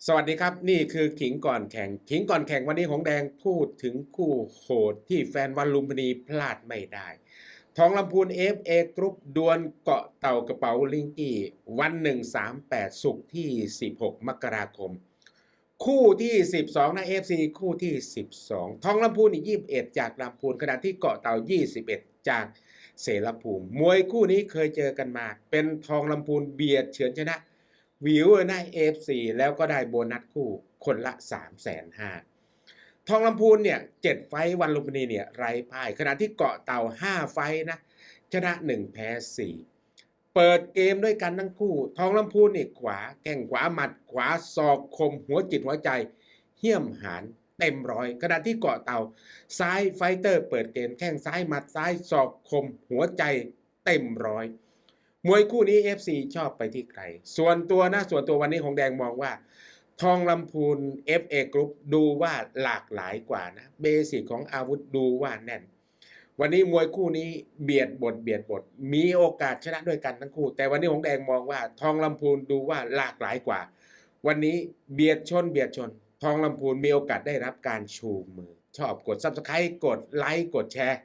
สวัสดีครับนี่คือขิงก่อนแข่งวันนี้ของแดงพูดถึงคู่โหดที่แฟนวันลุมพินีพลาดไม่ได้ทองลำพูน FA กรุ๊ปดวลเกาะเต่ากระเป๋าลิงกี้วัน138ศุกร์ที่16มกราคมคู่ที่12นะ FC คู่ที่12ทองลำพูนอีก21จากลำพูนขณะที่เกาะเต่า21จากเสรภูมิมวยคู่นี้เคยเจอกันมาเป็นทองลำพูนเบียดเฉือนชนะวิวนะAFCแล้วก็ได้โบนัสคู่คนละ350,000ทองลำพูนเนี่ย7ไฟวันลุมพินีเนี่ยไร้พ่ายขณะที่เกาะเต่า5ไฟนะชนะ1แพ้4เปิดเกมด้วยกันทั้งคู่ทองลำพูนนี่ขวาแข้งขวาหมัดขวาศอกคมหัวจิตหัวใจเหี้ยมหานเต็มร้อยขณะที่เกาะเต่าซ้ายไฟเตอร์เปิดเกมแข้งซ้ายหมัดซ้ายศอกคมหัวใจเต็มร้อยมวยคู่นี้ FC ชอบไปที่ใครส่วนตัววันนี้ของแดงมองว่าทองลำพูน FA Group ดูว่าหลากหลายกว่านะเบสิกของอาวุธดูว่าแน่นวันนี้มวยคู่นี้เบียดบทมีโอกาสชนะด้วยกันทั้งคู่แต่วันนี้ของแดงมองว่าทองลำพูนดูว่าหลากหลายกว่าวันนี้เบียดชนทองลำพูนมีโอกาสได้รับการชูมือชอบกด Subscribe กดไลค์กดแชร์